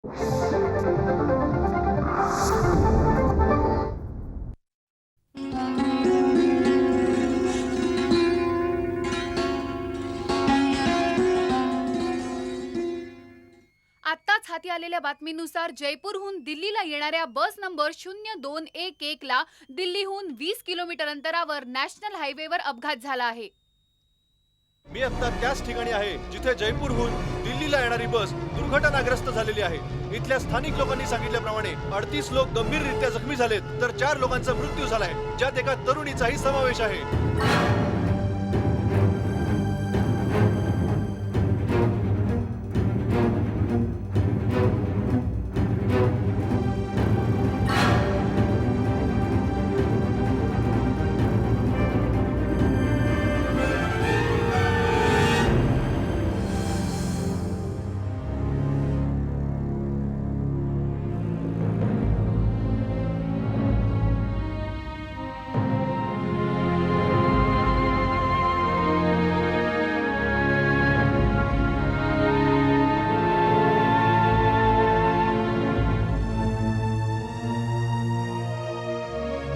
आत्ताच हाती आलेल्या बातमीनुसार जयपूरहून दिल्लीला येणाऱ्या बस नंबर 0211 ला दिल्लीहून 20 किलोमीटर अंतरावर नॅशनल हायवेवर अपघात झाला आहे. मी आता त्याच ठिकाणी आहे जिथे जयपूरहून दिल्लीला येणारी बस दुर्घटनाग्रस्त झालेली आहे. इथल्या स्थानिक लोकांनी सांगितल्याप्रमाणे 38 लोक गंभीररित्या जखमी झालेत तर 4 लोकांचा मृत्यू झालाय, ज्यात एका तरुणीचाही समावेश आहे.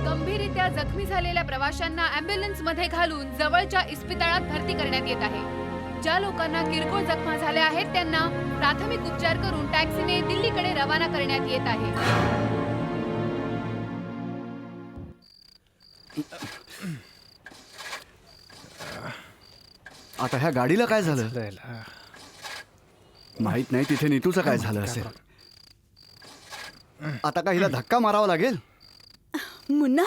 गंभीररित्या जखमी झालेल्या प्रवाशांना ॲम्ब्युलन्समध्ये घालून जवळच्या इस्पितळात भरती करण्यात येत आहे. ज्या लोकांना किरकोळ जखमा झाल्या आहेत त्यांना प्राथमिक उपचार करून टॅक्सीने दिल्लीकडे रवाना करण्यात येत आहे. आता ह्या गाडीला काय झालं? माहित नाही तिथे नीतूचं काय झालं असेल. आता का हिला धक्का मारावा लागेल? मुन्ना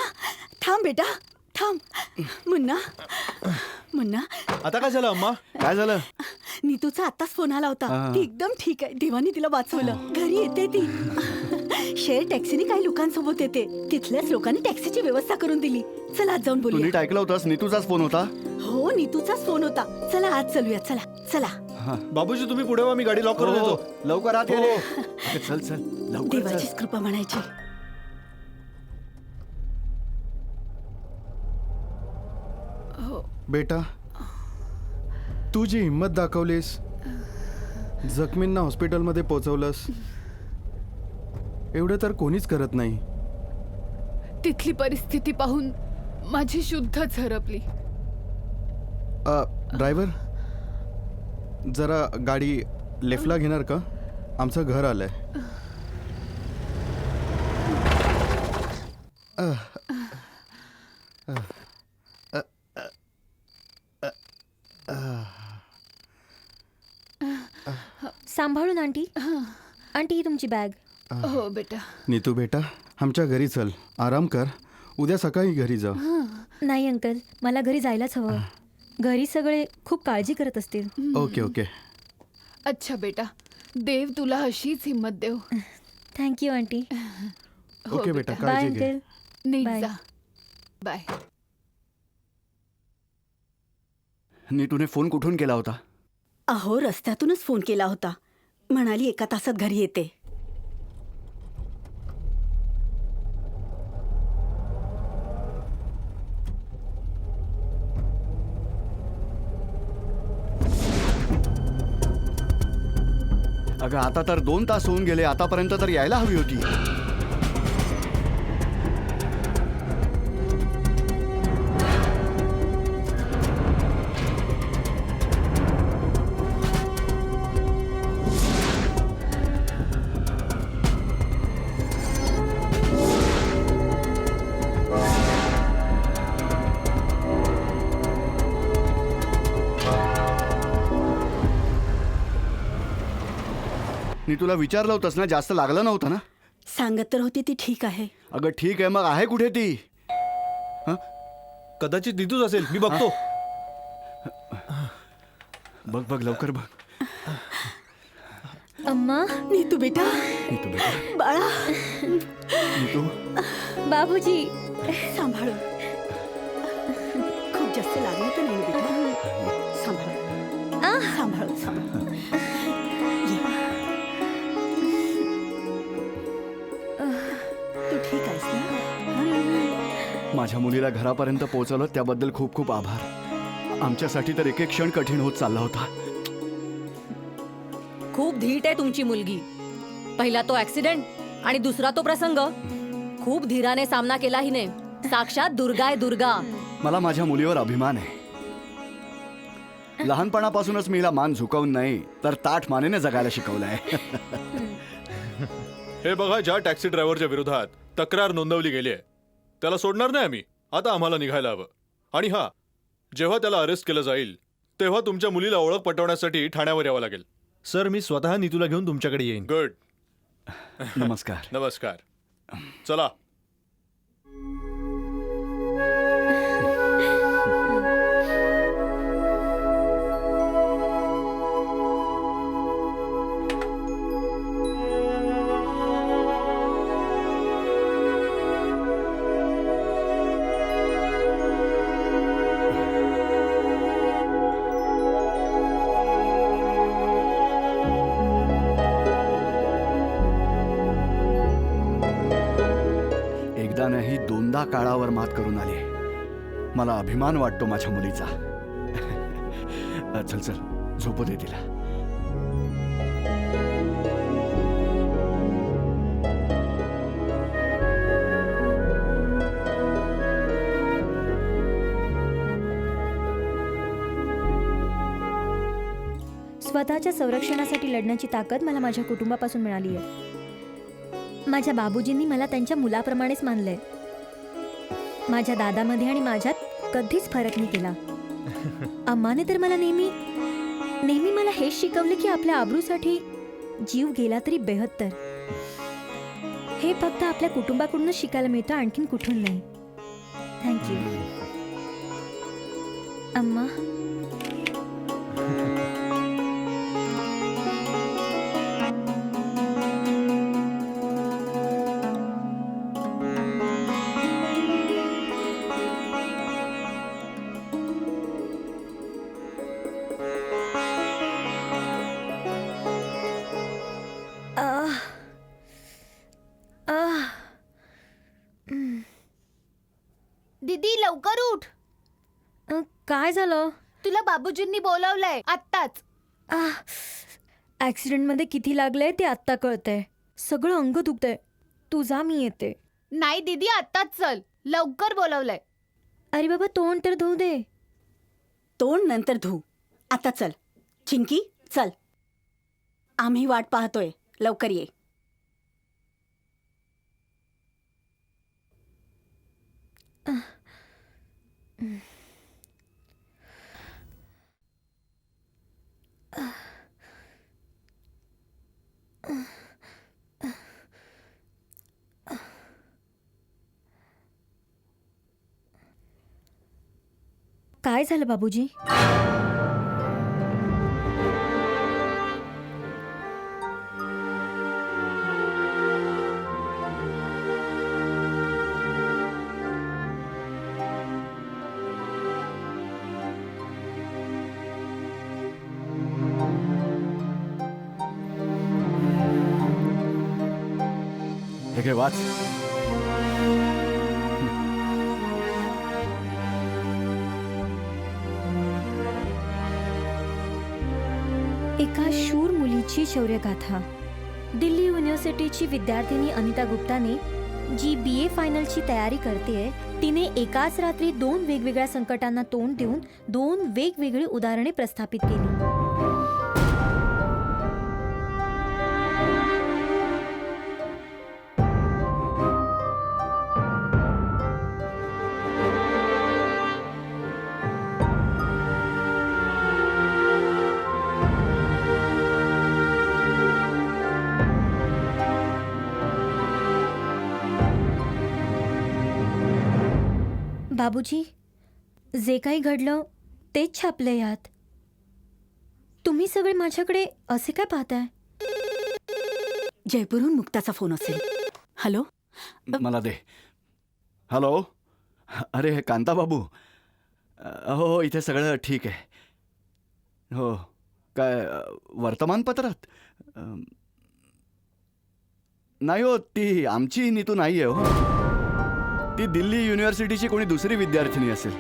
थांब बेटा थांब. मुन्ना मुन्ना आता काय झालं अम्मा? काय झालं? नीतूचा आत्ताच फोन आला होता. ती एकदम ठीक आहे. देवानी तिला वाचवलं. घरी येते ती. शेअर टॅक्सीने काही लोकांसोबत येते. तिथल्याच लोकांनी टॅक्सीची व्यवस्था करून दिली. चला आज जाऊन तू बोलूया. नीट ऐकलं होतास? नीतूचाच फोन होता. हो नीतूचाच फोन होता. चला आज चलूया. चला चला. बाबूजी तुम्ही पुढे वा, मी गाडी लॉक करून देतो. लवकर आत ये रे. चल चल लवकर चल. देवाचीच कृपा म्हणायची. बेटा, तू जी हिंमत दाखवलीस, जखमींना हॉस्पिटलमध्ये पोहोचवलंस, एवढं तर कोणीच करत नाही. तिथली परिस्थिती पाहून माझी शुद्ध झरपली. ड्रायव्हर, जरा गाडी लेफ्टला घेणार का? आमचं घर आलंय. सांभाळून आंटी. आंटी ही तुमची बॅग. हो बेटा. नीतू बेटा, आमच्या घरी चल, आराम कर. उद्या सकाळी घरी जा. नाही अंकल, मला घरी जायलाच हवं. घरी सगळे खूप काळजी करत असतील. Okay okay. अच्छा बेटा, देव तुला अशीच हिम्मत देव. Thank you aunty. ओके बेटा, बाय काळजी घे. अंकल. नीट बाय. जा. बाय. नीतूने फोन कुठून केला होता? अहो रस्त्यातूनच फोन केला होता. म्हणाली 1 तासात घरी येते. अगं आता तर 2 तास होऊन गेले. आतापर्यंत तर यायला हवी होती. नीतूला विचारलं होतंस ना? जास्त लागलं नव्हतं ना? सांगत तर होती ती ठीक आहे. अगं ठीक आहे, मग आहे कुठे ती? कदाचित नीतूच असेल, मी बघतो. बघ बघ लवकर बघ. अम्मा. नीतू बेटा. नीतू बेटा. बाळा. नीतू. बाबूजी. सांभाळून. खूप जास्त लागलं तर नाही बेटा. सांभाळ. सांभाळून सांभाळ. तू ठीक आहेस ना? माझ्या मुलीला घरापर्यंत पोहोचवलं त्याबद्दल खूप खूप आभार. आमच्यासाठी तर एक एक क्षण कठीण होत चालला होता. खूप धीट आहे तुमची मुलगी. पहिला तो ऍक्सिडेंट आणि दुसरा तो प्रसंग. खूप धीराने सामना केला हिने. साक्षात दुर्गा आहे दुर्गा. मला माझ्या मुलीवर अभिमान आहे. लहानपणापासूनच मी हिला मान झुकवून नाही तर ताठ मानेने जगायला शिकवलंय. हे बघा, ज्या टॅक्सी ड्रायव्हरच्या विरोधात तक्रार नोंदवली गेली आहे त्याला सोडणार नाही आम्ही. आता आम्हाला निघायला हवं. आणि हा, जेव्हा त्याला अरेस्ट केलं जाईल तेव्हा तुमच्या मुलीला ओळख पटवण्यासाठी ठाण्यावर यावं लागेल. सर, मी स्वतः नीतूला घेऊन तुमच्याकडे येईन. गुड. नमस्कार. नमस्कार. चला. एकदा नाही दोनदा काळावर मात करून आली. मला अभिमान वाटतो माझ्या मुलीचा. चल चल, झोपू दे तिला. स्वतःच्या संरक्षणासाठी लढण्याची ताकद मला माझ्या कुटुंबापासून मिळाली आहे. माझ्या बाबूजींनी मला त्यांच्या मुलाप्रमाणेच मानलंय. माझ्या दादामध्ये आणि माझ्यात कधीच फरक नाही केला. अम्माने तर मला नेहमी मला हेच शिकवले की आपल्या आबरूसाठी जीव गेला तरी बेहत्तर. हे फक्त आपल्या कुटुंबाकडूनच शिकायला मिळतं, आणखीन कुठून नाही. थँक्यू अम्मा. दीदी लवकर उठ. काय झालं? तुला बाबूजींनी बोलावलंय आत्ताच. ऍक्सिडेंटमध्ये किती लागलंय ते आत्ता कळतंय. सगळं अंग दुखतंय. तू जा, मी येते. नाही दीदी, आत्ताच चल. लवकर बोलावलंय. अरे बाबा, तोंड तर धुऊ दे. तोंड नंतर धू. आता चल. चिंकी चल, आम्ही वाट पाहतोय. लवकर ये. काय झालं बाबूजी? हे घे, वाच. एका शूर मुलीची शौर्यगाथा. दिल्ली युनिव्हर्सिटीची विद्यार्थिनी अनिता गुप्ताने, जी BA फायनलची तयारी करतेय, तिने एकाच रात्री 2 वेगवेगळ्या संकटांना तोंड देऊन 2 वेगवेगळी उदाहरणे प्रस्थापित केली. बाबूजी, जे काही घडलं तेच छापलं यात. तुम्ही सगळे माझ्याकडे असे काय पाहताय? जयपूरहून मुक्ताचा फोन असेल. हॅलो. मला दे. हॅलो. अरे कांता बाबू. हो, इथे सगळं ठीक आहे. हो. काय वर्तमानपत्रात? नाही हो, ती आमची नीतू नाही आहे हो. ती दिल्ली युनिव्हर्सिटीची कोणी दुसरी विद्यार्थिनी असेल.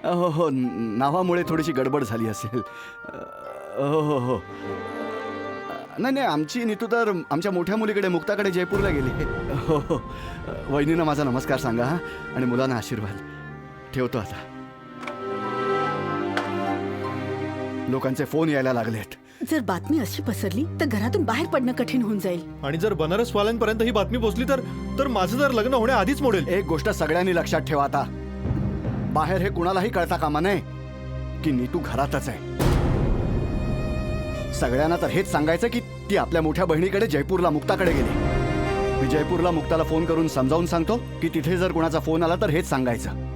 हो हो, नावामुळे थोडीशी गडबड झाली असेल. हो हो हो. नाही नाही, आमची नीतू तर आमच्या मोठ्या मुलीकडे मुक्ताकडे जयपूरला गेली. हो हो. वहिनीनं माझा नमस्कार सांगा हा, आणि मुलांना आशीर्वाद. ठेवतो आता. लोकांचे फोन यायला लागलेत. जर बातमी अशी पसरली तर घरातून बाहेर पडणं कठीण होऊन जाईल. आणि जर बनारस वाल्यांपर्यंत ही बातमी पोहोचली तर माझं जर लग्न होण्याआधीच मोडेल. एक गोष्ट सगळ्यांनी लक्षात ठेवा आता, बाहेर हे कुणालाही कळता कामा नये की नीतू घरातच आहे. सगळ्यांना तर हेच सांगायचं की ती आपल्या मोठ्या बहिणीकडे जयपूरला मुक्ताकडे गेली. मी जयपूरला मुक्ताला फोन करून समजावून सांगतो की तिथे जर कुणाचा फोन आला तर हेच सांगायचं.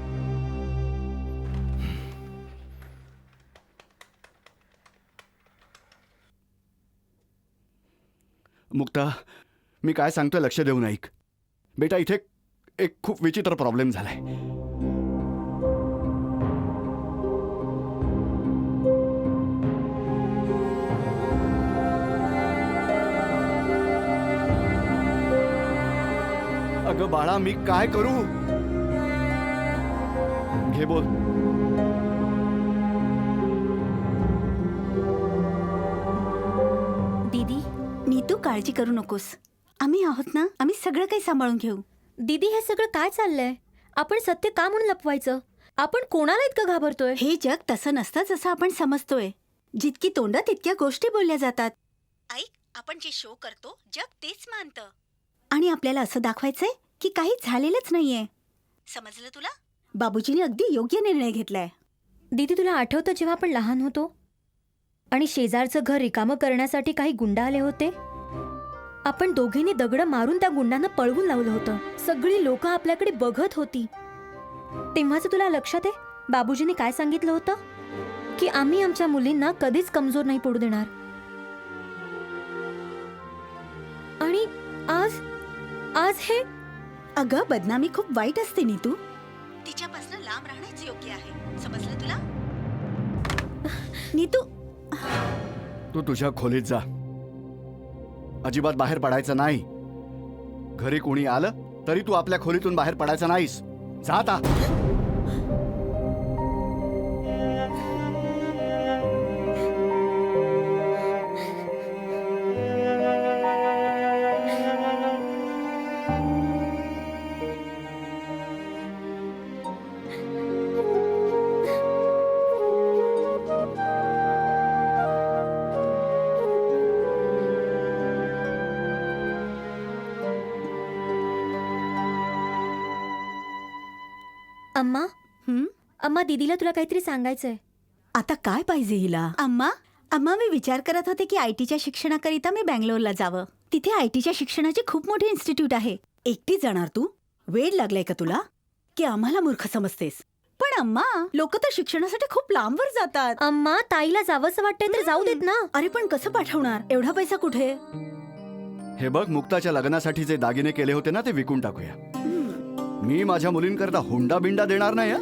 मुक्ता, मी काय सांगतोय लक्ष देऊन ऐक. बेटा, इथे एक खूप विचित्र प्रॉब्लेम झालाय. अगं बाळा, मी काय करू? घे बोल. दीदी नीतू, काळजी करू नकोस. आम्ही आहोत ना, आम्ही सगळं काही सांभाळून घेऊ. दीदी हे सगळं काय चाललंय? आपण सत्य का म्हणून लपवायचं? आपण कोणाला इतकं घाबरतोय? हे जग तसं नसतं जसं आपण समजतोय. जितकी तोंड तितक्या गोष्टी बोलल्या जातात. ऐक, आपण जे शो करतो जग तेच मानतं. आणि आपल्याला असं दाखवायचंय की काही झालेलंच नाहीये. समजलं तुला? बाबूजीने अगदी योग्य निर्णय घेतलाय. दीदी, तुला आठवतं जेव्हा आपण लहान होतो आणि शेजारचं घर रिकामं करण्यासाठी काही गुंड आले होते? आपण दोघींनी दगडं मारून त्या गुंडांना पळवून लावलं होतं. सगळी लोक आपल्याकडे बघत होती. तेव्हाच तुला लक्षात आहे बाबूजीने काय सांगितलं होतं? की आम्ही आमच्या मुलींना कधीच कमजोर नाही पडू देणार. आणि आज आज हे अगं, बदनामी खूप वाईट असते नीतू. तिच्यापासून लांब राहणेच योग्य आहे. समजलं तुला? नीतू, तू तुझ्या खोलीत जा. अजिबात बाहेर पडायचं नाही. घरी कोणी आलं तरी तू आपल्या खोलीतून बाहेर पडायचं नाहीस. जा आता. अम्मा हं? अम्मा, दीदीला तुला काहीतरी सांगायचंय. आता काय पाहिजे हिला? अम्मा, मी विचार करत होते की आयटीच्या शिक्षणाकरिता मी बँगलोरला जावं. तिथे आयटीच्या शिक्षणाची खूप मोठी इन्स्टिट्यूट आहे. एकटी जाणार तू? वेळ लागलाय का तुला? की आम्हाला मूर्ख समजतेस? पण अम्मा, लोक तर शिक्षणासाठी खूप लांबवर जातात. अम्मा, ताईला जावंसं वाटतंय तर जाऊ देत ना. अरे पण कसं पाठवणार? एवढा पैसा कुठे? हे बघ, मुक्ताच्या लग्नासाठी जे दागिने केले होते ना ते विकून टाकूया. मी माझ्या मुलींकरता हुंडा बिंडा देणार नाही.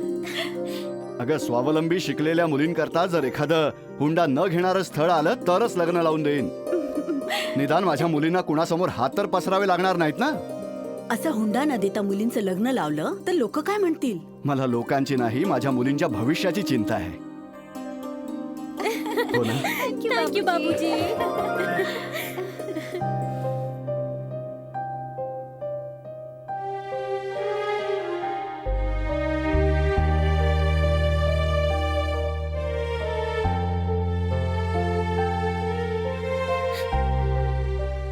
अगं, स्वावलंबी शिकलेल्या मुलींकरता जर एखादं हुंडा न घेणारं स्थळ आलं तरच लग्न लावून देईन. निदान माझ्या मुलींना कुणासमोर हात तर पसरावे लागणार नाहीत ना. असं हुंडा न देता मुलींचं लग्न लावलं तर लोक काय म्हणतील? मला लोकांची नाही, माझ्या मुलींच्या भविष्याची चिंता आहे. हो ना? थँक्यू बाबूजी.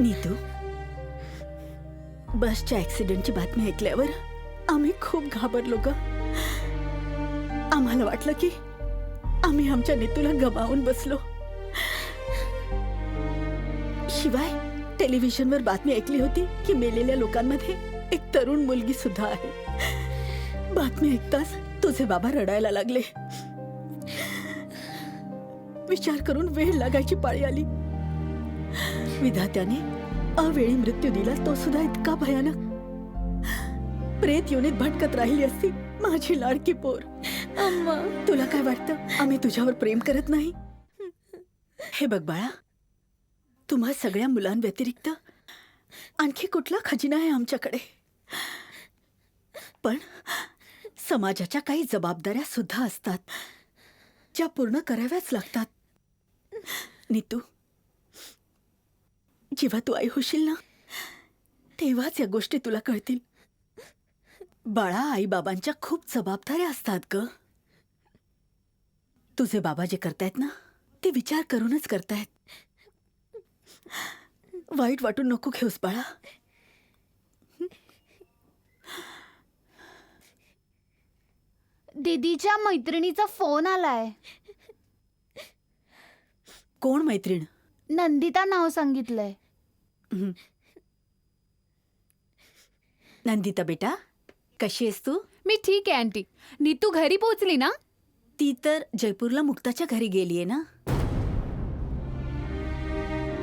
नीतू, बसच्या ऍक्सिडेंटची बातमी ऐकल्यावर आम्ही खूप घाबरलो ग. आम्हाला वाटलं की आम्ही आमच्या नीतूला गमावून बसलो. शिवाय टेलिव्हिजनवर बातमी ऐकली होती की मेलेल्या लोकांमध्ये एक तरुण मुलगी सुद्धा आहे. बातमी ऐकताच तुझे बाबा रडायला लागले. विचार करून वेळ लागायची पाळी आली. विधात्याने अवेळी मृत्यू दिला, तो सुद्धा इतका भयानक. प्रेत योनीत भटकत राहिली असती माझी लाडकी पोर. अम्मा, तुला काय वाटतं आम्ही तुझ्यावर प्रेम करत नाही? हे बघ बाळा, तुम्हा सगळ्या मुलांव्यतिरिक्त आणखी कुठला खजिना आहे आमच्याकडे? पण समाजाच्या काही जबाबदाऱ्या सुद्धा असतात ज्या पूर्ण कराव्याच लागतात. नीतू, जेव्हा तू आई होशील ना तेव्हाच या गोष्टी तुला कळतील. बाळा, आई बाबांच्या खूप जबाबदाऱ्या असतात ग. तुझे बाबा जे करतायत ना ते विचार करूनच करतायत. वाईट वाटून नको घेऊस बाळा. दीदीच्या मैत्रिणीचा फोन आलाय. कोण मैत्रीण? नंदिता नाव सांगितलंय. नंदिता बेटा, कशी आहेस तू? मी ठीक आहे आंटी. नीतू घरी पोहोचली ना? ती तर जयपूरला मुक्ताच्या घरी गेलीये ना.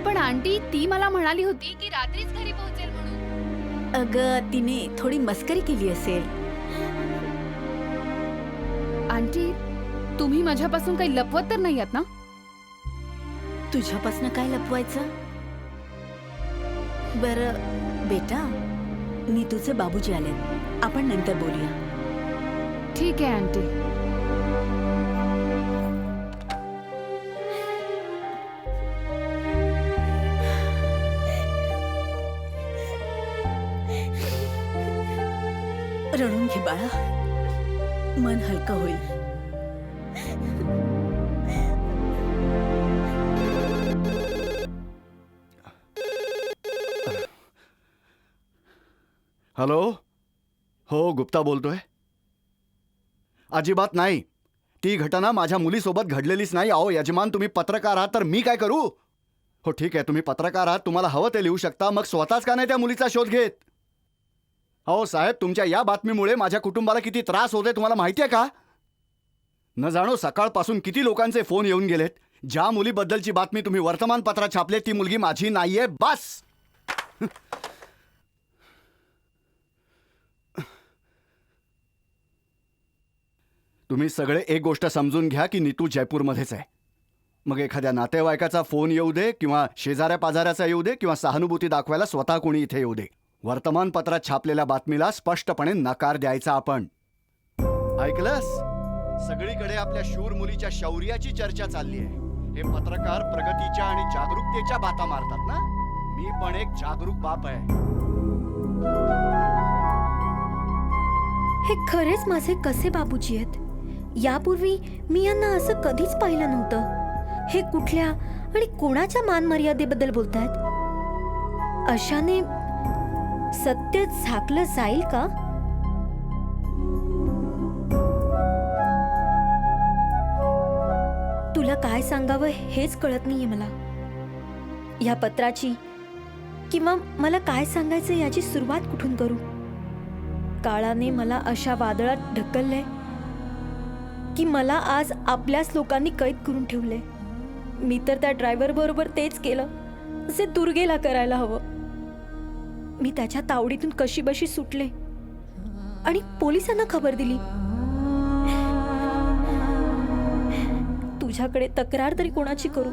पण आंटी ती मला म्हणाली होती की रात्रीच घरी पोहोचेल म्हणून. अगं तिने थोडी मस्करी केली असेल. आंटी तुम्ही माझ्यापासून काही लपवत तर नाही आहात ना? तुझ्यापासनं काय लपवायचं? बरं बेटा, नीतूचे बाबूजी आलेत, आपण नंतर बोलूया. ठीक आहे आंटी. रडून घे बाळा, मन हलकं होईल. हॅलो, हो गुप्ता बोलतोय. अजिबात नाही, ती घटना माझ्या मुलीसोबत घडलेलीच नाही. अहो यजमान, तुम्ही पत्रकार आहात तर मी काय करू? हो ठीक आहे, तुम्ही पत्रकार आहात, तुम्हाला हवं ते लिहू शकता, मग स्वतःच का नाही त्या मुलीचा शोध घेत? अहो साहेब, तुमच्या या बातमीमुळे माझ्या कुटुंबाला किती त्रास होते तुम्हाला माहिती आहे का? न जाणो सकाळपासून किती लोकांचे फोन येऊन गेलेत. ज्या मुलीबद्दलची बातमी तुम्ही वर्तमानपत्रात छापले ती मुलगी माझी नाहीये. बस. तुम्ही सगळे एक गोष्ट समजून घ्या की नीतू जयपूरमध्येच आहे. मग एखाद्या नातेवाईकाचा फोन येऊ दे किंवा शेजाऱ्या पाजाऱ्याचा येऊ दे किंवा सहानुभूती दाखवायला स्वतः कोणी इथे येऊ दे, वर्तमानपत्रात छापलेल्या बातमीला स्पष्टपणे नकार द्यायचा आपण. ऐकलंस? सगळीकडे आपल्या शूर मुलीच्या शौर्याची चर्चा चालली आहे. हे पत्रकार प्रगतीच्या आणि जागरूकतेच्या बाता मारतात ना. मी पण एक जागरूक बाप आहे. हे खरेच माझे कसे बाबूजी आहेत. यापूर्वी मी यांना असं कधीच पाहिलं नव्हतं. हे कुठल्या आणि कोणाच्या मान मर्यादेबद्दल बोलतायत? अशाने सत्य झाकलं जाईल का? तुला काय सांगावं हेच कळत नाहीये मला. या पत्राची किंवा मला काय सांगायचं याची सुरुवात कुठून करू? काळाने मला अशा वादळात ढकललंय की मला आज आपल्याच लोकांनी कैद करून ठेवले. मी तर त्या ड्रायव्हर बरोबर तेच केलं जे दुर्गेला करायला हवं. मी त्याच्या तावडीतून कशीबशी सुटले आणि पोलिसांना खबर दिली. तुझ्याकडे तक्रार तरी कोणाची करू?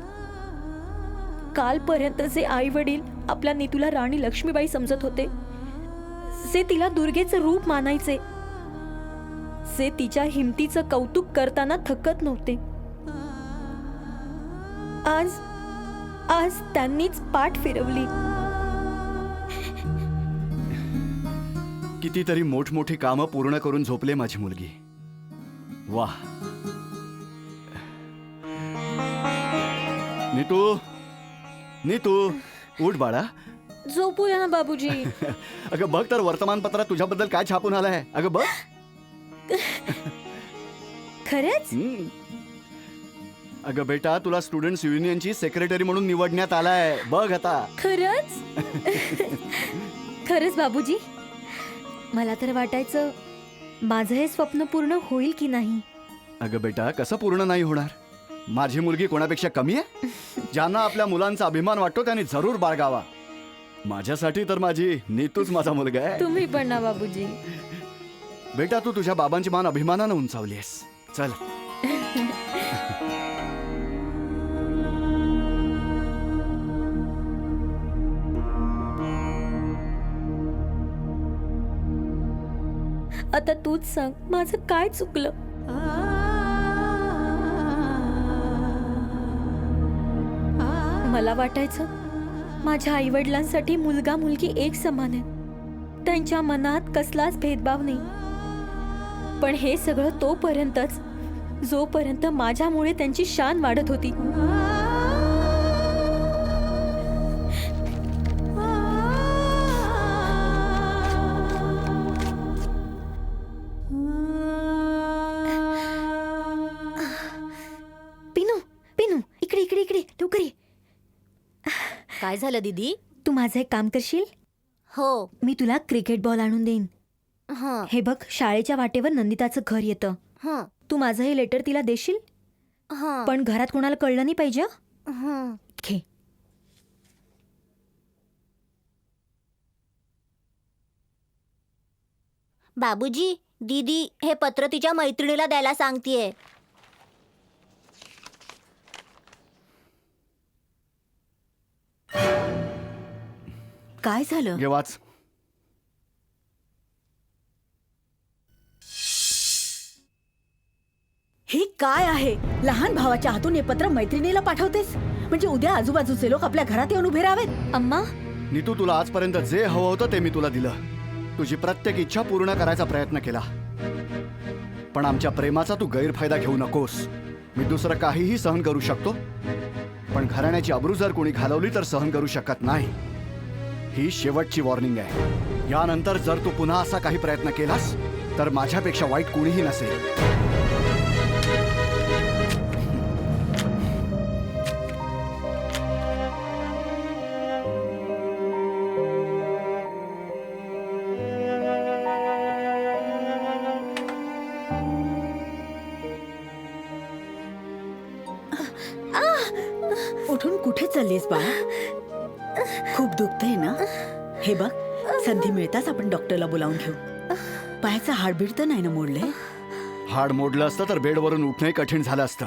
कालपर्यंतचे आई वडील आपल्या नीतूला राणी लक्ष्मीबाई समजत होते, जे तिला दुर्गेचं रूप मानायचे, जे तिच्या हिमतीचं कौतुक करताना थकत नव्हते. आज आज त्यांनीच पाठ फिरवली. कितीतरी मोठमोठी कामं पूर्ण करून झोपले माझी मुलगी. वाह. नीतू, नीतू उठ बाळा. झोपूया ना बाबूजी. अगं बघ तर वर्तमानपत्रात तुझ्याबद्दल काय छापून आलंय. अगं बघ. खरंच? अगं बेटा, तुला स्टुडंट्स युनियनची सेक्रेटरी म्हणून निवडण्यात आलाय. बघ आता. खरंच? खरंच बाबूजी? मला तर वाटायचं माझं हे स्वप्न पूर्ण होईल की नाही. अगं बेटा, कसं पूर्ण नाही होणार? माझी मुलगी कोणापेक्षा कमी आहे? ज्यांना आपल्या मुलांचा अभिमान वाटतो त्यांनी जरूर बाळगावा. माझ्यासाठी तर माझी नीतूच माझा मुलगा आहे. तुम्ही पण ना बाबूजी. बेटा, तू तुझ्या बाबांची मान अभिमानानं उंचावलीस. चल. आता तूच सांग, माझं काय चुकलं? मला वाटायचं माझ्या आईवडिलांसाठी मुलगा मुलगी एक समान आहे. त्यांच्या मनात कसलाच भेदभाव नाही. पण हे सगळं तोपर्यंतच जोपर्यंत माझ्यामुळे त्यांची शान वाढत होती. पिनू पिनू इकडे इकडे इकडे लवकर ये. काय झालं दीदी? तू माझं एक काम करशील? हो. मी तुला क्रिकेट बॉल आणून देईन. हं, हे बघ, शाळेच्या वाटेवर नंदिताचं घर येतं. हं, तू माझं हे लेटर तिला देशील? हं, पण घरात कोणाला कळलं नाही पाहिजे हं? हं. घे. बाबूजी, दीदी हे पत्र तिच्या मैत्रिणीला द्यायला सांगतेय. काय झालं? घे वाच. हे काय आहे? लहान भावाच्या हातून हे पत्र मैत्रिणीला पाठवतेस? म्हणजे उद्या आजूबाजूचे लोक आपल्या घरात येऊन उभे राहावेत? अम्मा, नीतू, तुला आजपर्यंत जे हवं होतं ते मी तुला दिलं. तुझी प्रत्येक इच्छा पूर्ण करायचा प्रयत्न केला. पण आमच्या प्रेमाचा तू गैरफायदा घेऊ नकोस. मी दुसरं काहीही सहन करू शकतो, पण घराण्याची अब्रू जर कोणी घालवली तर सहन करू शकत नाही. ही शेवटची वॉर्निंग आहे. यानंतर जर तू पुन्हा असा काही प्रयत्न केलास तर माझ्यापेक्षा वाईट कोणीही नसेल. उठून कुठे चाललीस बाळा? खूप दुखतंय ना? हे बघ, संधी मिळताच आपण डॉक्टरला बोलावून घेऊ. पायाचं हाडबीड तर नाही ना मोडलंय? हाड मोडलं असतं तर बेडवरून उठणंही कठीण झालं असतं.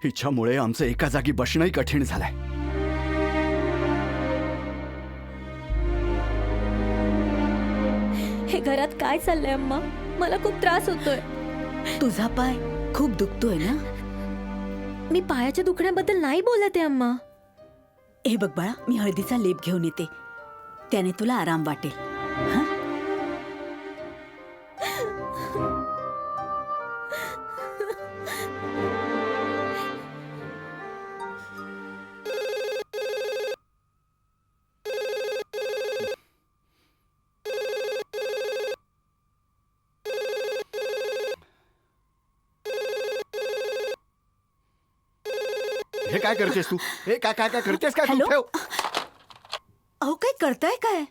हिच्यामुळे आमचं एका जागी बसणंही कठीण झालंय. हे घरात काय चाललंय अम्मा? मला खूप त्रास होतोय. तुझा पाय खूप दुखतोय ना? मी पायाच्या दुखण्याबद्दल नाही बोलत आहे अम्मा. हे बघ बाळा, मी हळदीचा लेप घेऊन येते. त्याने तुला आराम वाटेल. हं? हे काय करतेस तू? हे काय काय काय करतेस काय? तू हॅलो? ठेव. अहो, काय करताय काय?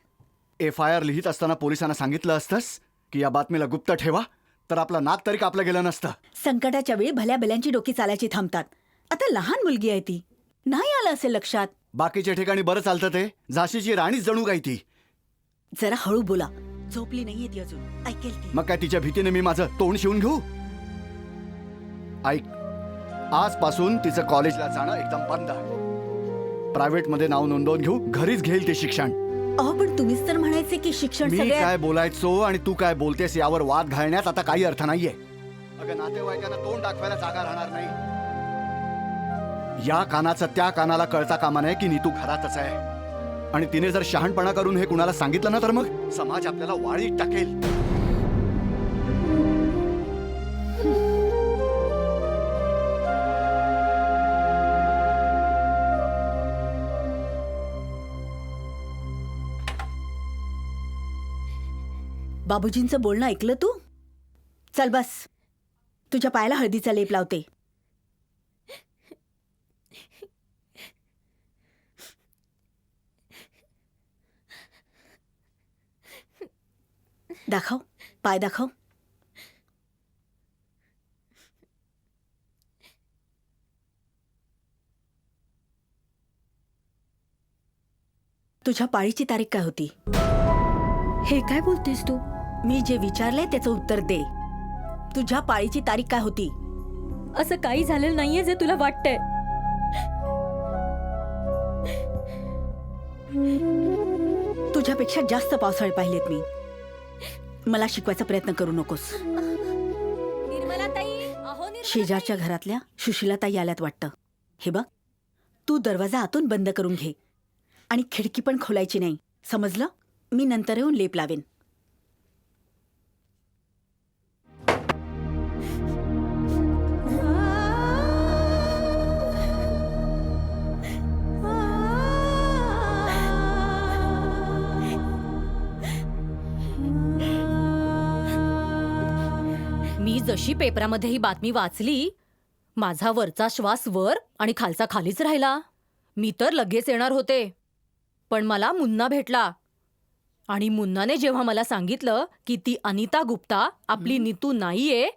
FIR लिहित असताना पोलिसांना सांगितलं असतंस की या बातमीला गुप्त ठेवा, तर आपला नाक तरी कापलं गेलं नसतं. संकटाच्या वेळी भल्या भल्यांची डोकी चालायची थांबतात. आता लहान मुलगी आहे ती, नाही आलं असेल लक्षात. बाकीच्या ठिकाणी बरं चालतं ते. झाशीची राणीच जणू काय ती. जरा हळू बोला, झोपली नाहीये ती अजून, ऐकेल ती. मग काय तिच्या भीतीने मी माझं तोंड शिवून घेऊ? ऐक, आजपासून तिचं कॉलेजला जाणं एकदम बंद. प्रायव्हेट मध्ये नाव नोंदवून घेऊ, घरीच घेईल ते शिक्षण. अहो, पण तुम्हीच तर म्हणायचे की शिक्षण मी सगळ्यात. काय बोलायचो आणि तू काय बोलतेस यावर वाद घालण्यात आता काही अर्थ नाहीये. अगं, नातेवाईकांना तोंड दाखवायला जागा राहणार नाही. या कानाचं त्या कानाला कळता कामा नये की नीतू घरातच आहे. आणि तिने जर शहाणपणा करून हे कुणाला सांगितलं ना तर मग समाज आपल्याला वाळीत टाकेल. बाबूजींचं बोलणं ऐकलं तू? चल बस, तुझ्या पायाला हळदीचा लेप लावते. दाखव, पाय दाखव. तुझ्या पाळीची तारीख काय होती? हे काय बोलतेस तू? मी जे विचारले त्याचं उत्तर दे. तुझ्या पाळीची तारीख काय होती? असं काही झालेलं नाहीये जे तुला वाटतंय. तुझ्यापेक्षा जास्त पावसाळे पाहिलेत मी. मला शिकवायचा प्रयत्न करू नकोस. निर्मलाताई, अहो शेजारच्या घरातल्या सुशीलाताई आल्यात वाटतं. हे बघ, तू दरवाजा आतून बंद करून घे आणि खिडकी पण खोलायची नाही, समजलं? मी नंतर येऊन लेप लावेन. मी जशी पेपरामध्ये ही बातमी वाचली, माझा वरचा श्वास वर आणि खालचा खालीच राहिला. मी तर लगेच येणार होते, पण मला मुन्ना भेटला. आणि मुन्नाने जेव्हा मला सांगितलं की ती अनिता गुप्ता आपली नीतू नाहीये,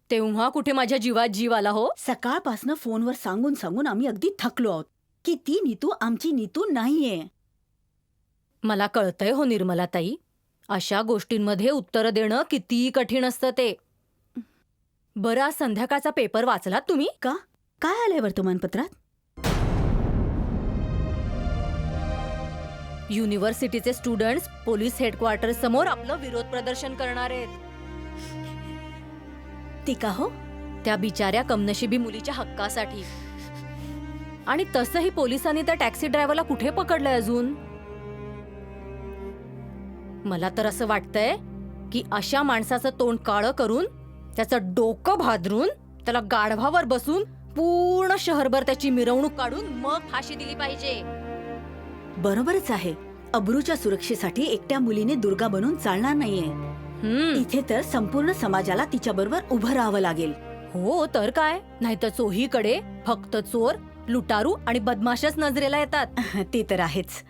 तेव्हा कुठे माझ्या जीवात जीव आला हो. सकाळपासनं फोनवर सांगून सांगून आम्ही अगदी थकलो आहोत की ती नीतू आमची नीतू नाहीये. मला कळतंय हो निर्मलाताई, अशा गोष्टींमध्ये उत्तरं देणं किती कठीण असतं ते. बरं, आज संध्याकाळचा पेपर वाचलात तुम्ही? का? काय आलंय वर्तमानपत्रात? युनिव्हर्सिटीचे स्टुडंट्स पोलीस हेडक्वार्टर समोर आपलं विरोध प्रदर्शन करणार आहेत. ती का हो? त्या बिचाऱ्या कमनशिबी मुलीच्या हक्कासाठी. आणि तसंही पोलिसांनी त्या टॅक्सी ड्रायव्हरला कुठे पकडलंय अजून? मला तर असं वाटतंय की अशा माणसाचं तोंड काळं करून, त्याचं डोकं भादरून, त्याला गाढवावर बसून पूर्ण शहरभर त्याची मिरवणूक काढून मग फाशी दिली पाहिजे. बरोबरच आहे. अब्रूच्या सुरक्षेसाठी एकट्या मुलीने दुर्गा बनून चालणार नाहीये. इथे तर संपूर्ण समाजाला तिच्याबरोबर उभं राहावं लागेल. हो तर काय, नाहीतर चोहीकडे फक्त चोर, लुटारू आणि बदमाशच नजरेला येतात. ते तर आहेच.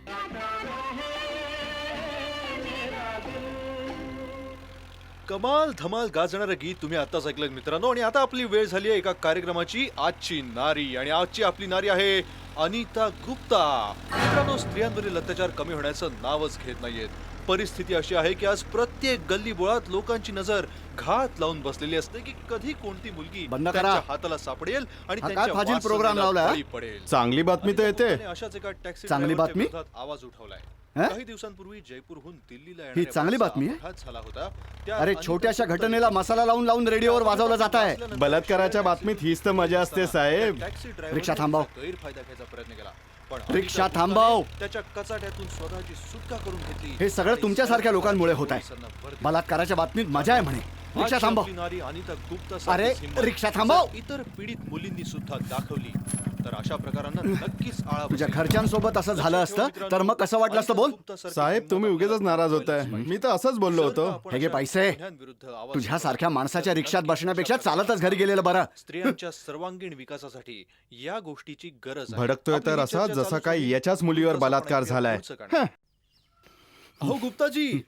कमाल धमाल गाजणारं गीत तुम्ही आताच ऐकलं मित्रांनो. आणि आता आपली वेळ झाली आहे एका कार्यक्रमाची, आजची नारी. आणि आजची आपली नारी आहे अनिता गुप्ता. मित्रांनो, स्त्रियांवरील अत्याचार कमी होण्याचं नावच घेत नाहीयेत. परिस्थिती अशी आहे की आज प्रत्येक गल्ली बोळात लोकांची नजर घात लावून बसलेली असते की कधी कोणती मुलगी बंद करा. त्यांच्या हाताला सापडेल आणि हा काय त्यांच्या फाजील प्रोग्राम वासनेला लावलाय? बळी पडेल. चांगली बातमी तर येते. आणि अशाच एका टॅक्सी चांगली ड्रायव्हरच्या बातमी? विरोधात आवाज उठवलाय. हं? काही दिवसांपूर्वी जयपूरहून दिल्लीला ही येणाऱ्या चांगली बसचा बातमी आहे? अपघात झाला होता. त्या अरे, अनिता छोट्याशा गुप्ता घटनेला मसाला लावून लावून रेडिओवर वाजवलं जात आहे. बलात्काराच्या बातमीत हीच तर मजा असते साहेब. टॅक्सी ड्रायव्हरने रिक्षा थांबव. गैरफायदा घ्यायचा प्रयत्न केला, पण रिक्षा अनिता थांबव. गुप्ताने त्याच्या कचाट्यातून स्वतःची सुटका करून घेतली. हे सगळं आणि तुमच्यासारख्या लोकांमुळे होत आहे. पोलिसांना भर दिली. बलात्काराच्या बातमीत मजा आहे म्हणे. रिक्षा आज थांबव. आपली नारी अनिता गुप्ता अरे, सारखीच हिंमत रिक्षा थांबव. जर इतर पीडित मुलींनी सुद्धा दाखवली तर अशा प्रकारांना नक्कीच आळा तुझ्या बसेल. घरच्यांसोबत असं झालं असतं तर मग कसं वाटलं असतं बोल. साहेब, तुम्ही उगीच नाराज होताय. मी तर असंच बोललो होतो. हे घे पैसे. तुझ्यासारख्या माणसाच्या रिक्षात बसण्यापेक्षा चालतच घरी गेलेलं बरं. स्त्रियांच्या सर्वांगीण विकासासाठी या गोष्टीची गरज आहे. भडकतोय आपली तर ही असा चर्चा जसा चालू काही झाली. याच्याच मुलीवर बलात्कार झालाय. पुढचं काय? अहो गुप्ताजी,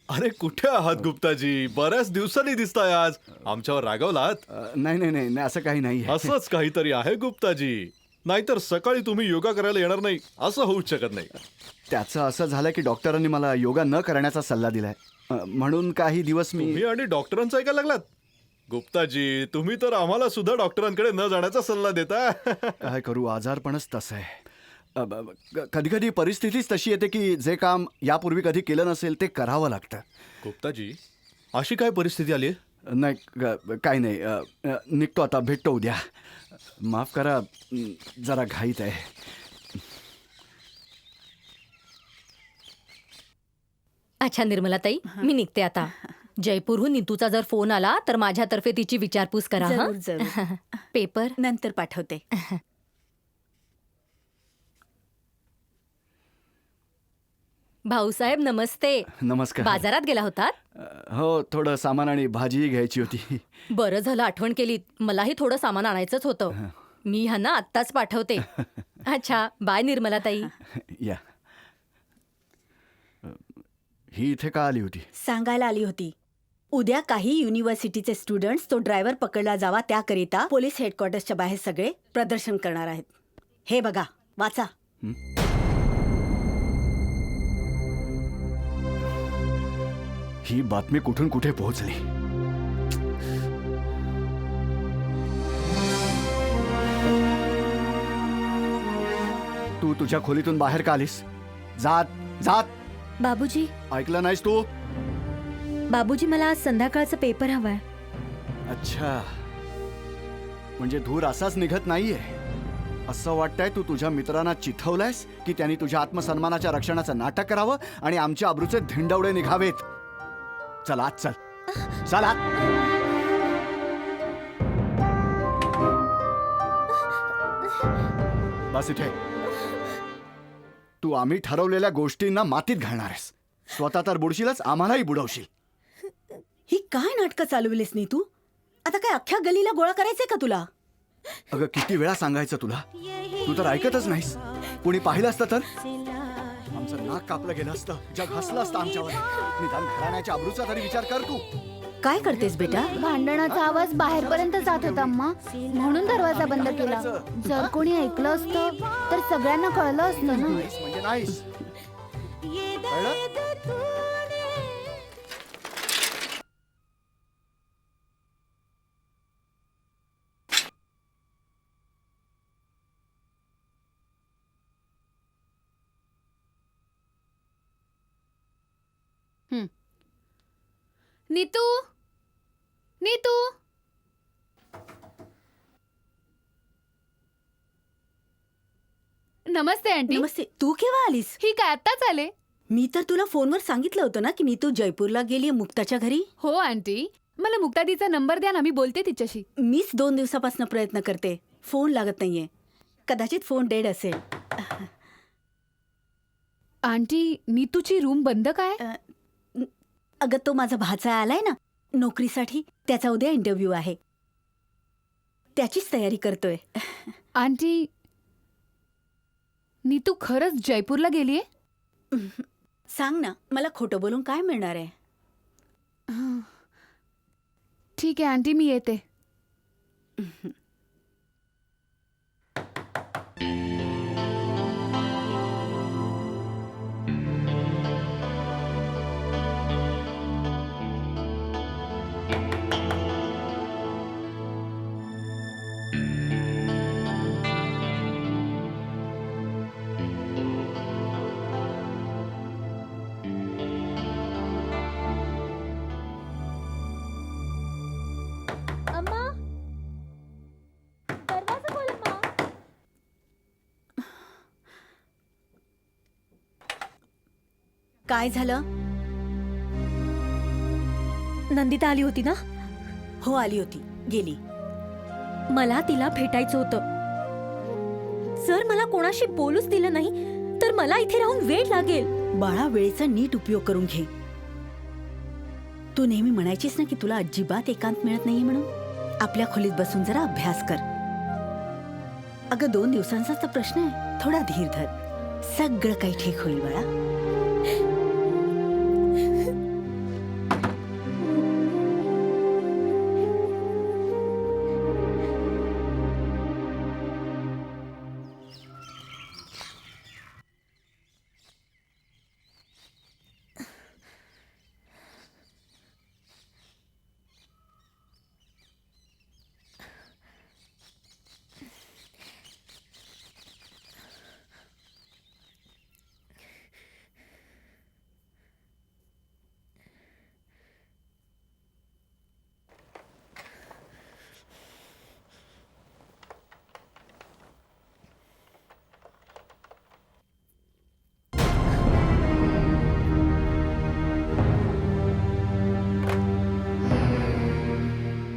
अरे कुठे आहात गुप्ताजी? बऱ्याच दिवसांनी दिसताय आज. आमच्यावर रागवलात? नाही नाही नाही नाही, असं काही नाही. असंच काहीतरी आहे गुप्ताजी, नाहीतर सकाळी तुम्ही योगा करायला येणार नाही असं होऊच शकत नाही. त्याचं असं झालं की डॉक्टरांनी मला योगा न करण्याचा सल्ला दिलाय. म्हणून काही दिवस मी तुम्ही आणि डॉक्टरांचं ऐकायला लागलात? गुप्ताजी, तुम्ही तर आम्हाला सुद्धा डॉक्टरांकडे न जाण्याचा सल्ला देता. काय करू, आजारपणच तसं आहे. कधी कधी परिस्थितीच तशी येते की जे काम यापूर्वी कधी केलं नसेल ते करावं लागतं. गुप्ताजी, अशी काय परिस्थिती आली? नाही, काही नाही. निघतो आता, भेटतो उद्या. माफ करा, जरा घाईत आहे. अच्छा निर्मलाताई, मी निघते आता. जयपूरहून नीतूचा जर फोन आला तर माझ्यातर्फे तिची विचारपूस करा. हं? जरूर जरूर. पेपर नंतर पाठवते. भाऊसाहेब नमस्ते. नमस्कार. बाजारात गेला होतात? हो, थोडं सामान आणि भाजीही घ्यायची होती. बरं झालं आठवण केलीत. मलाही थोडं सामान आणायचंच होतं. मी ह्यांना आत्ताच पाठवते. अच्छा, बाय निर्मलाताई. या. ही इथे का आली होती? सांगायला आली होती. उद्या काही युनिव्हर्सिटीचे स्टुडंट्स तो ड्रायव्हर पकडला जावा त्याकरिता पोलीस हेडक्वार्टर्सच्या बाहेर सगळे प्रदर्शन करणार आहेत. हे बघा, वाचा. ही बातमी कुठून कुठे पोहोचली? तू तुझ्या खोलीतून बाहेर का आलीस? जात जात. बाबूजी, ऐकलं नाहीस तू? बाबूजी, मला आज संध्याकाळचा पेपर हवाय. अच्छा, म्हणजे धूर असाच निघत नाहीये. असं वाटतंय तू तुझ्या मित्रांना चिथवलंयस की त्यांनी तुझ्या आत्मसन्मानाच्या रक्षणाचं नाटक करावं आणि आमच्या अब्रूचे धिंडवडे निघावेत. चल आत चल, चल आत. बस इथे. तू आम्ही ठरवलेल्या गोष्टींना मातीत घालणार आहेस. स्वतः तर बुडशीलच, आम्हालाही बुडवशील. ही काय नाटकं चालवलीस नी तू? आता काय अख्ख्या गलीला गोळा करायचंय का तुला? अगं किती वेळा सांगायचं तुला, तू तर ऐकतच नाहीस. कोणी पाहिलं असतं तर आमचं नाक कापलं गेलं असतं, जग हसलं असतं आमच्यावर. निदान घराण्याच्या अब्रूचा तरी विचार कर तू. काय करतेस बेटा? भांडणाचा आवाज बाहेरपर्यंत जात होता अम्मा, म्हणून दरवाजा बंद केला. जर कोणी ऐकलं असतं तर सगळ्यांना कळलं असतं ना. नाहीस म्हणजे नाहीस, कळलं? नीतू, नीतू. नमस्ते आंटी. नमस्ते. तू केव्हा आलीस? ही काय आत्ताच आले? मी तर तुला फोनवर सांगितलं होतं ना की नीतू जयपूरला गेली मुक्ताच्या घरी. हो आंटी, मला मुक्तादीचा नंबर द्या ना, मी बोलते तिच्याशी. मीच 2 दिवसापासून प्रयत्न करते, फोन लागत नाहीये. कदाचित फोन डेड असेल. आंटी, नीतूची रूम बंद काय? अगं तो माझा भाचा आलाय ना नोकरीसाठी, त्याचा उद्या इंटरव्ह्यू आहे, त्याचीच तयारी करतोय. आंटी, नीतू खरंच जयपूरला गेलीये? सांग ना, मला खोटं बोलून काय मिळणार आहे? ठीक आहे आंटी, मी येते. अम्मा, दरवाजा खोल अम्मा. काय झालं? नंदिता आली होती ना? हो आली होती, गेली. मला तिला भेटायचं होतं. जर मला कोणाशी बोलूच दिलं नाही तर मला इथे राहून वेळ लागेल. बाळा, वेळेचा नीट उपयोग करून घे. तू नेहमी म्हणायचीस ना की तुला अजिबात एकांत मिळत नाहीये म्हणून. आपल्या खोलीत बसून जरा अभ्यास कर. अगं 2 दिवसांचाच तर प्रश्न आहे, थोडा धीर धर, सगळं काही ठीक होईल बाळा.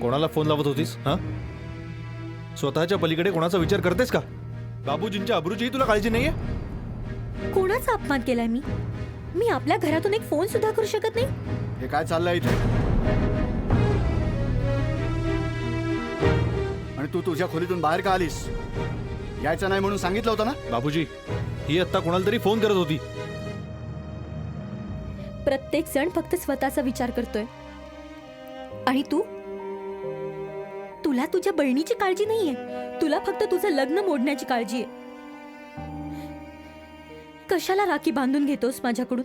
कोणाला फोन लावत होतीस? हा, स्वतःच्या पलीकडे कोणाचा विचार करतेस का? बाबूजींच्या अब्रूचीही तुला काळजी नाहीये? कोणाचा अपमान केलाय मी? मी आपल्या घरातून एक फोन सुद्धा करू शकत नाही? हे काय चाललंय इथे? आणि तू तुझ्या खोलीतून बाहेर का आलीस? यायचं नाही म्हणून सांगितलं होतं ना? बाबूजी, ही आत्ता कोणाला तरी फोन करत होती. प्रत्येक जण फक्त स्वतःचा विचार करतोय. आणि तुला तुझ्या बहिणीची काळजी नाहीये. तुला फक्त तुझं लग्न मोडण्याची काळजी आहे. कशाला राखी बांधून घेतोस माझ्याकडून?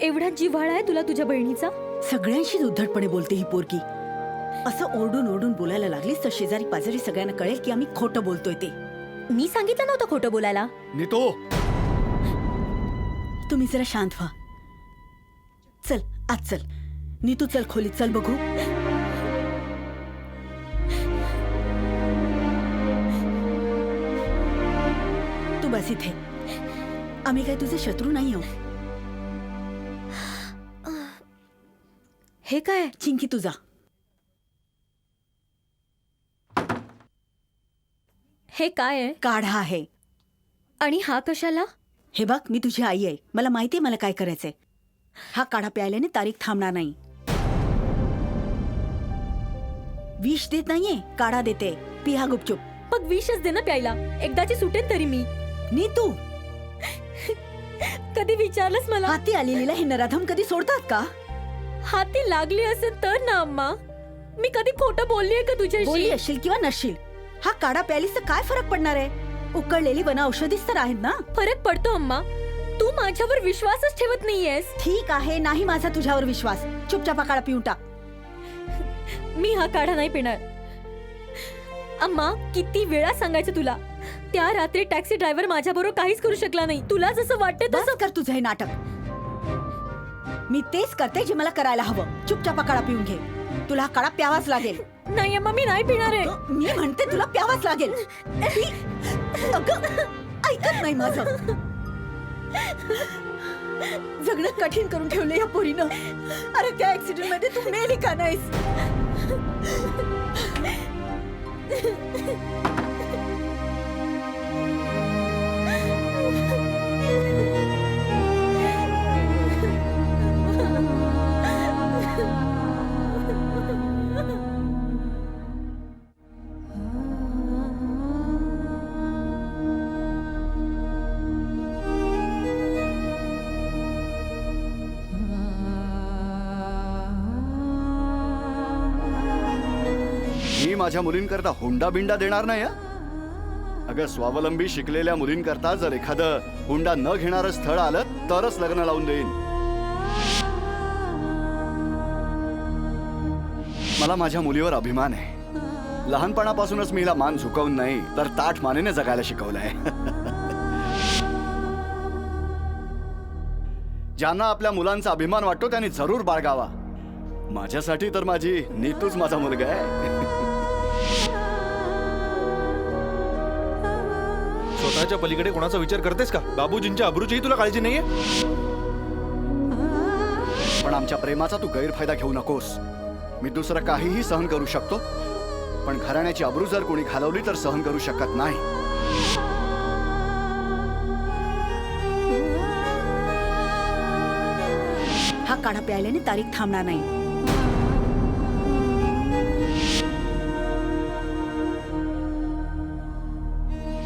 एवढा जिव्हाळा आहे तुला तुझ्या बहिणीचा? सगळ्यांशीच उद्धटपणे बोलते ही पोरगी. असं ओरडून ओरडून बोलायला लागलीस तर शेजारी पाजारी सगळ्यांना कळेल की आम्ही खोटं बोलतोय ते. मी सांगितलं नव्हतं खोटं बोलायला. नीतू, तुम्ही जरा शांत व्हा. चल आज चल, नीतू चल खोलीत चल बघू. बस इथे. आम्ही काय तुझे शत्रू नाही आहोत. हे काय? चिंकी तुझा. हे काय आहे? काढा आहे. आणि हा कशाला? हे बघ, मी तुझी आई आहे. मला माहिती आहे मला काय करायचंय. हा काढा प्यायल्याने तारीख थांबणार नाही. विष देत नाहीये, काढा देते. पी हा गुपचूप. मग विषच दे ना प्यायला. एकदाची सुटेन तरी मी. नी तू कधी विचारलंस मला? हाती आलेलीला हे नराधम कधी सोडतात का? हाती लागली असेल तर ना अम्मा. मी कधी खोटं बोललीये का बोलली तुझ्याशी? असशील किंवा नसशील. हा काढा प्यायलीस तर काय फरक पडणार आहे? उकळलेली वन औषधीच तर आहेत ना. फरक पडतो अम्मा. तू माझ्यावर विश्वासच ठेवत नाहीयेस. ठीक आहे, नाही माझा तुझ्यावर विश्वास. चुपचाप हा काढा पिऊन टाक. मी हा काढा नाही पिणार. अम्मा, किती वेळा सांगायचं तुला. त्या रात्री टॅक्सी ड्रायव्हर माझ्याबरोबर काहीच करू शकला नाही. तुला जसं वाटतं बस तसं कर तुझं हे नाटक. मी तेच करते जे मला करायला हवं. चुपचाप हा काढा पिऊन घे. तुला हा काढा प्यावाच लागेल. नाही अम्मा, मी नाही पिणार आहे. मी म्हणते तुला प्यावाच लागेल. अगं, ऐकत नाही माझं. जगणं कठीण करून ठेवलं या पोरीनं. अरे त्या ऍक्सिडेंट मध्ये तू मेली का नाहीस? मी माझ्या मुलींकरता हुंडा बिंडा देणार नाही. अगं, स्वावलंबी शिकलेल्या मुलींकरता जर एखादं हुंडा न घेणारं स्थळ आलं तरच लग्न लावून देईन. मला माझ्या मुलीवर अभिमान आहे. लहानपणापासूनच मी हिला मान झुकवून नाही तर ताठ मानेने जगायला शिकवलंय. ज्यांना आपल्या मुलांचा अभिमान वाटतो त्यांनी जरूर बाळगावा. माझ्यासाठी तर माझी नीतूच माझा मुलगा आहे. स्वतःच्या पलीकडे कोणाचा विचार करतेस का? बाबूजींच्या अब्रूचीही तुला काळजी नाहीये? पण आमच्या प्रेमाचा तू गैरफायदा घेऊ नकोस. मी दुसरं काहीही सहन करू शकतो, पण घराण्याची अब्रू जर कोणी घालवली तर सहन करू शकत नाही. हा काढा प्यायल्याने तारीख थांबणार नाही.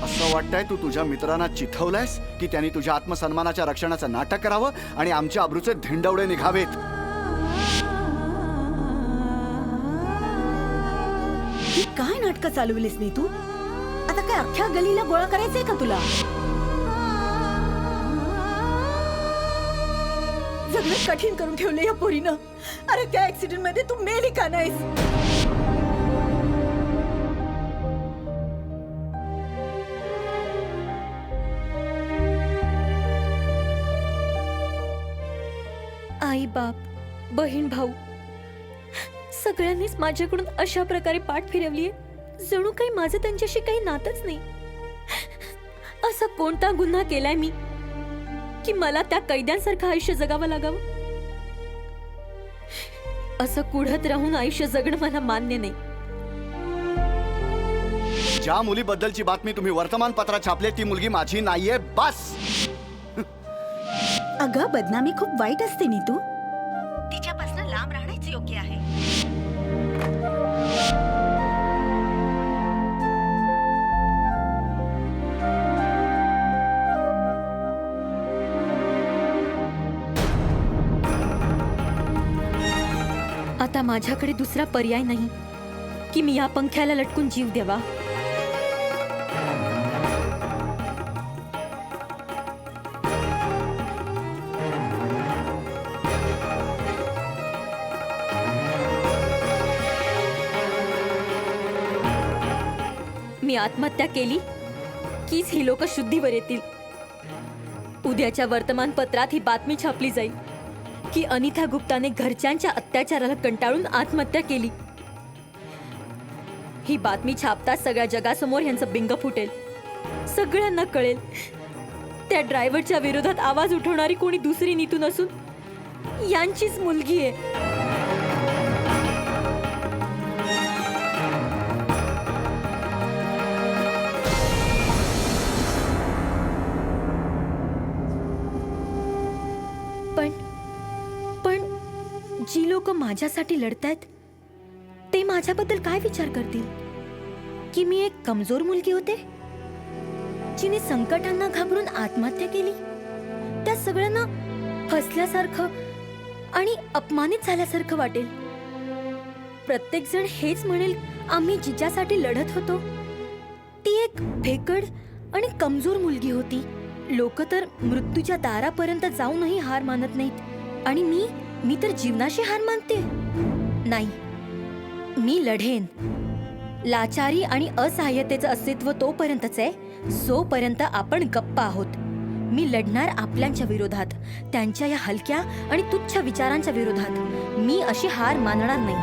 असं वाटतंय तू तुझ्या मित्रांना चिथवलंयस की त्यांनी तुझ्या आत्मसन्मानाच्या रक्षणाचं नाटक करावं आणि आमच्या अब्रूचे धिंडवडे निघावेत. ही काय नाटकं चालवलीस नी तू? आता काय अख्ख्या गलीला गोळा करायचंय का तुला? जगणं कठीण करून ठेवलं या पोरीनं. अरे त्या ऍक्सिडेंट मध्ये तू मेली का नाहीस? आई बाप, बहीण भाऊ सगळ्यांनीच माझ्याकडून अशा प्रकारे पाठ फिरवलीये. जणू काही माझं त्यांच्याशी काही नातच नाही. असा कोणता गुन्हा केलाय मी की मला त्या कैद्यांसारखं आयुष्य जगावं लागावं? असं कुढत राहून आयुष्य जगणं मला मान्य नाही. ज्या मुलीबद्दलची बातमी तुम्ही वर्तमानपत्रात छापले ती मुलगी माझी नाहीये. बस. अगं, बदनामी खूप वाईट असते नी तू. तिच्यापासून लांब राहणंच योग्य आहे. आता माझ्याकडे दुसरा पर्याय नाही की मी या पंख्याला लटकून जीव द्यावा. मी आत्महत्या केली कीच ही लोक शुद्धीवर येतील. उद्याच्या वर्तमानपत्रात ही बातमी छापली जाईल की अनिता गुप्ताने घरच्यांच्या अत्याचाराला कंटाळून आत्महत्या केली. ही बातमी छापताच सगळ्या जगासमोर यांचं बिंग फुटेल. सगळ्यांना कळेल त्या ड्रायव्हरच्या विरोधात आवाज उठवणारी कोणी दुसरी नीतू नसून यांचीच मुलगी आहे. पण जी लोक माझ्यासाठी लढतायत ते माझ्याबद्दल काय विचार करतील? की मी एक कमजोर मुलगी होते जिने संकटांना घाबरून आत्महत्या केली. त्या सगळ्यांना फसल्यासारखं आणि अपमानित झाल्यासारखं वाटेल. प्रत्येक जण हेच म्हणेल आम्ही जिच्यासाठी लढत होतो ती एक भेकड आणि कमजोर मुलगी होती. लोक तर मृत्यूच्या दारापर्यंत जाऊनही हार मानत नाहीत आणि मी तर जीवनाशी हार मानते. नाही, मी लढेन. लाचारी आणि असहाय्यतेचं अस्तित्व तोपर्यंतच आहे जोपर्यंत आपण गप्प आहोत. मी लढणार आपल्यांच्या विरोधात, त्यांच्या या हलक्या आणि तुच्छ विचारांच्या विरोधात. मी अशी हार मानणार नाही.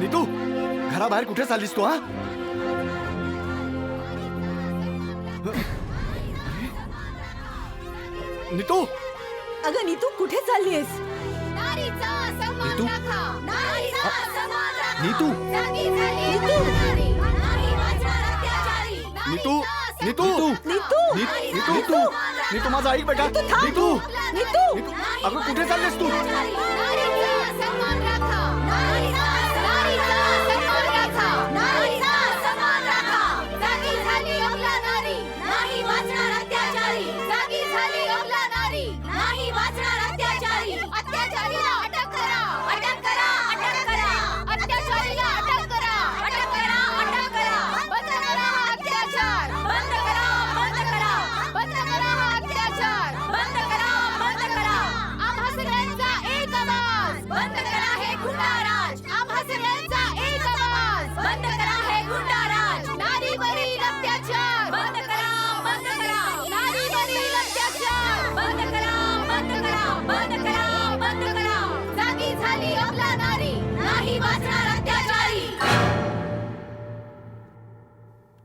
नीतू, घराबाहेर कुठे चाललीस तू? हा, नीतू. अगं नीतू, कुठे चाललीयस? नीतू नीतू नीतू नीतू नीतू नीतू नीतू नीतू माझा ऐक बेटा. नीतू नीतू अगं कुठे चाललीस तू?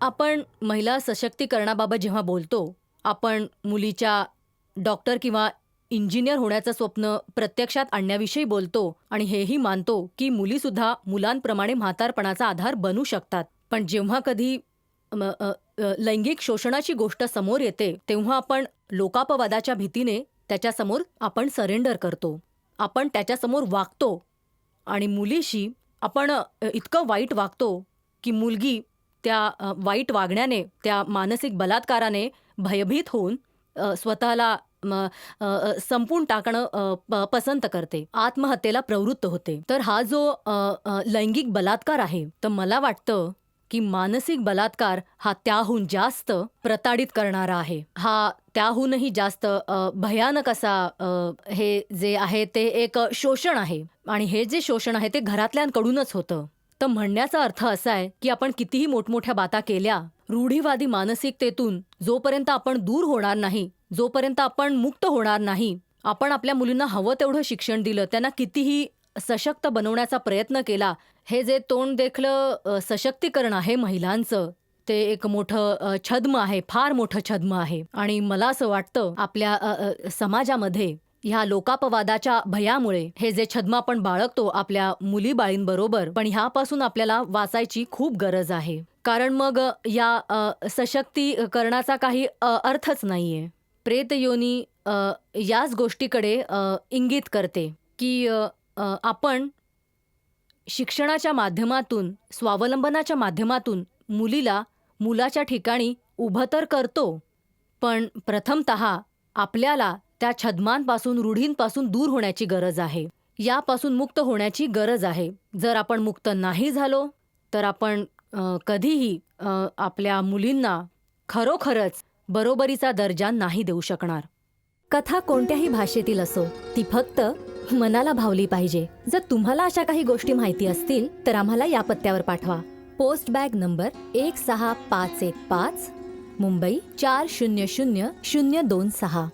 आपण महिला सशक्तीकरणाबाबत जेव्हा बोलतो, आपण मुलीच्या डॉक्टर किंवा इंजिनियर होण्याचं स्वप्न प्रत्यक्षात आणण्याविषयी बोलतो आणि हेही मानतो की मुलीसुद्धा मुलांप्रमाणे म्हातारपणाचा आधार बनू शकतात. पण जेव्हा कधी लैंगिक शोषणाची गोष्ट समोर येते तेव्हा आपण लोकापवादाच्या भीतीने त्याच्यासमोर आपण सरेंडर करतो. आपण त्याच्यासमोर वागतो आणि मुलीशी आपण इतकं वाईट वागतो की मुलगी त्या वाईट वागण्याने, त्या मानसिक बलात्काराने भयभीत होऊन स्वतःला संपून टाकणं पसंत करते, आत्महत्येला प्रवृत्त होते. तर हा जो लैंगिक बलात्कार आहे, तर मला वाटतं की मानसिक बलात्कार हा त्याहून जास्त प्रताडित करणारा आहे. हा त्याहूनही जास्त भयानक असा हे जे आहे ते एक शोषण आहे आणि हे जे शोषण आहे ते घरातल्यांकडूनच होतं. तर म्हणण्याचा अर्थ असा आहे की आपण कितीही मोठमोठ्या बाता केल्या, रूढीवादी मानसिकतेतून जोपर्यंत आपण दूर होणार नाही, जोपर्यंत आपण मुक्त होणार नाही, आपण आपल्या मुलींना हवं तेवढं शिक्षण दिलं, त्यांना कितीही सशक्त बनवण्याचा प्रयत्न केला, हे जे तोंड देखलं सशक्तीकरण आहे महिलांचं, ते एक मोठं छद्म आहे, फार मोठं छद्म आहे. आणि मला असं वाटतं आपल्या समाजामध्ये ह्या लोकापवादाच्या भयामुळे हे जे छद्म आपण बाळगतो आपल्या मुलीबाळींबरोबर, पण ह्यापासून आपल्याला वाचायची खूप गरज आहे. कारण मग या सशक्तीकरणाचा काही अर्थच नाहीये. प्रेतयोनी याच गोष्टीकडे इंगित करते की आपण शिक्षणाच्या माध्यमातून, स्वावलंबनाच्या माध्यमातून मुलीला मुलाच्या ठिकाणी उभं तर करतो, पण प्रथमतः आपल्याला त्या छद्मांपासून, रूढींपासून दूर होण्याची गरज आहे. यापासून मुक्त होण्याची गरज आहे. जर आपण मुक्त नाही झालो तर आपण कधीही आपल्या मुलींना खरोखरच बरोबरीचा दर्जा नाही देऊ शकणार. कथा कोणत्याही भाषेतील असो, ती फक्त मनाला भावली पाहिजे. जर तुम्हाला अशा काही गोष्टी माहिती असतील तर आम्हाला या पत्त्यावर पाठवा. Post bag number 16515, Mumbai 400026.